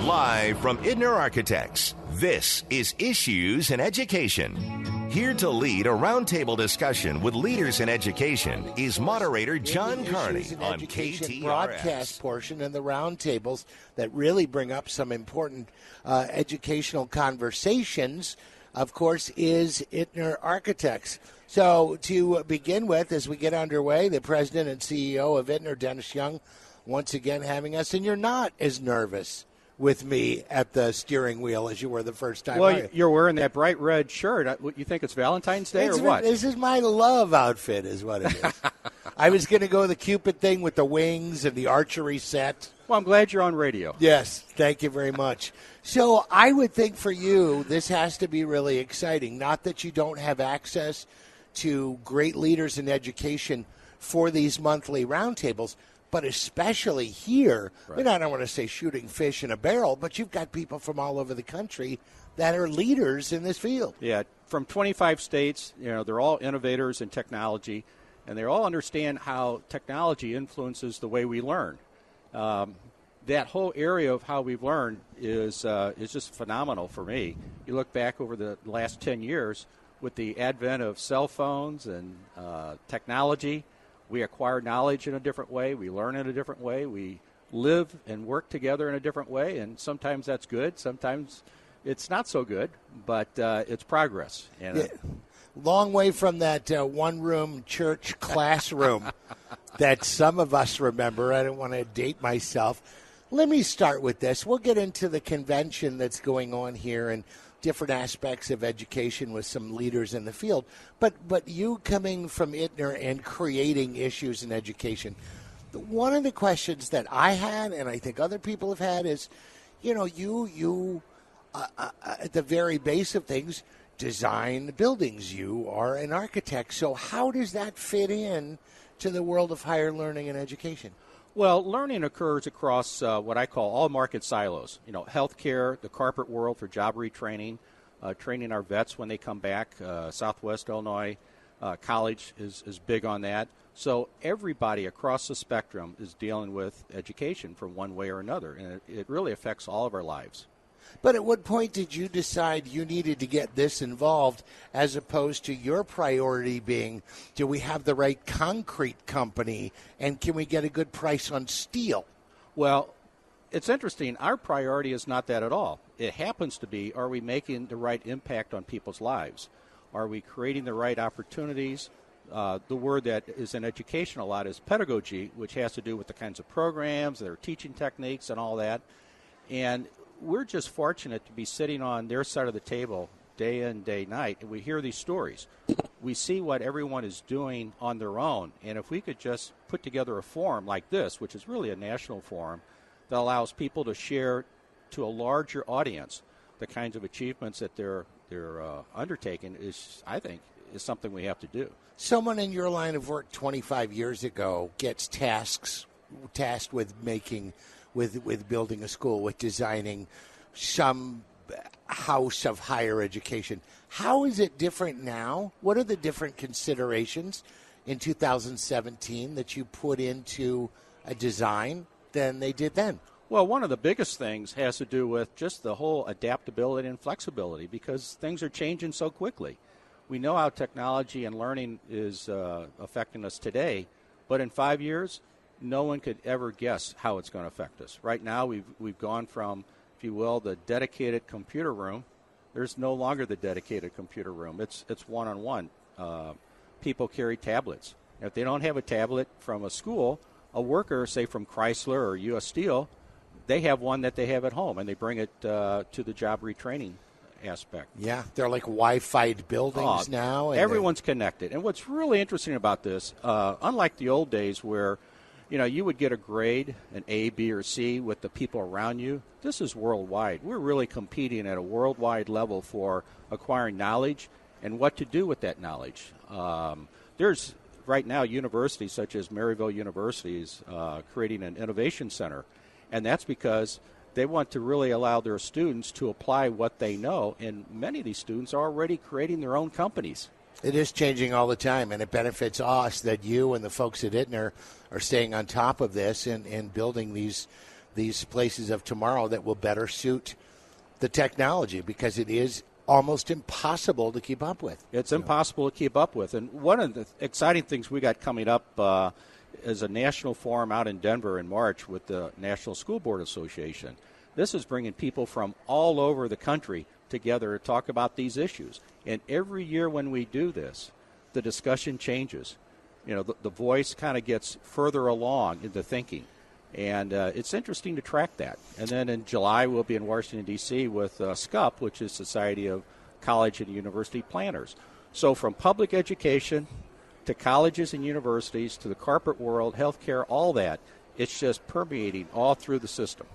Live from Ittner Architects, this is Issues in Education. Here to lead a roundtable discussion with leaders in education is moderator John Carney on KTRS. Broadcast portion and the roundtables that really bring up some important educational conversations, of course, is Ittner Architects. So to begin with, as we get underway, the president and CEO of Ittner, Dennis Young, once again having us, and you're not as nervous with me at the steering wheel as you were the first time. Well, you're wearing that bright red shirt. You think it's Valentine's Day or what? This is my love outfit is what it is. I was going to go the Cupid thing with the wings and the archery set. Well, I'm glad you're on radio. Yes, thank you very much. So I would think for you, this has to be really exciting. Not that you don't have access to great leaders in education for these monthly roundtables, but especially here, right. I mean, I don't want to say shooting fish in a barrel, but you've got people from all over the country that are leaders in this field. Yeah, from 25 states, they're all innovators in technology, and they all understand how technology influences the way we learn. That whole area of how we've learned is just phenomenal for me. You look back over the last 10 years with the advent of cell phones and technology. We acquire knowledge in a different way. We learn in a different way. We live and work together in a different way, and sometimes that's good. Sometimes it's not so good, but it's progress. And long way from that one-room church classroom that some of us remember. I don't want to date myself. Let me start with this. We'll get into the convention that's going on here and different aspects of education with some leaders in the field. But you coming from Ittner and creating issues in education, one of the questions that I had, and I think other people have had, is, you at the very base of things, design buildings. You are an architect. So how does that fit in to the world of higher learning and education? Well, learning occurs across what I call all market silos. Healthcare, the corporate world for job retraining, training our vets when they come back. Southwest Illinois College is big on that. So everybody across the spectrum is dealing with education from one way or another, and it really affects all of our lives. But at what point did you decide you needed to get this involved as opposed to your priority being, do we have the right concrete company and can we get a good price on steel? Well, it's interesting. Our priority is not that at all. It happens to be, are we making the right impact on people's lives? Are we creating the right opportunities? The word that is in education a lot is pedagogy, which has to do with the kinds of programs, their teaching techniques and all that. And we're just fortunate to be sitting on their side of the table day in, day night, and we hear these stories. We see what everyone is doing on their own, and if we could just put together a forum like this, which is really a national forum, that allows people to share to a larger audience the kinds of achievements that they're undertaking, I think, is something we have to do. Someone in your line of work 25 years ago gets tasked with with building a school, with designing some house of higher education. How is it different now? What are the different considerations in 2017 that you put into a design than they did then? Well, one of the biggest things has to do with just the whole adaptability and flexibility, because things are changing so quickly. We know how technology and learning is affecting us today, but in 5 years, no one could ever guess how it's going to affect us. Right now, we've gone from, if you will, the dedicated computer room. There's no longer the dedicated computer room. It's one-on-one. People carry tablets. If they don't have a tablet from a school, a worker, say from Chrysler or U.S. Steel, they have one that they have at home, and they bring it to the job retraining aspect. Yeah, they're like Wi-Fi'd buildings now. And everyone's connected. And what's really interesting about this, unlike the old days where you would get a grade, an A, B, or C with the people around you. This is worldwide. We're really competing at a worldwide level for acquiring knowledge and what to do with that knowledge. There's right now universities such as Maryville University is creating an innovation center, and that's because they want to really allow their students to apply what they know, and many of these students are already creating their own companies. It is changing all the time, and it benefits us that you and the folks at Ittner are staying on top of this and building these these places of tomorrow that will better suit the technology, because it is almost impossible to keep up with. It's impossible to keep up with. And one of the exciting things we got coming up is a national forum out in Denver in March with the National School Board Association. This is bringing people from all over the country together to talk about these issues. And every year when we do this, the discussion changes. The voice kind of gets further along in the thinking. And it's interesting to track that. And then in July, we'll be in Washington, D.C. with SCUP, which is Society of College and University Planners. So from public education to colleges and universities to the corporate world, healthcare, all that, it's just permeating all through the system.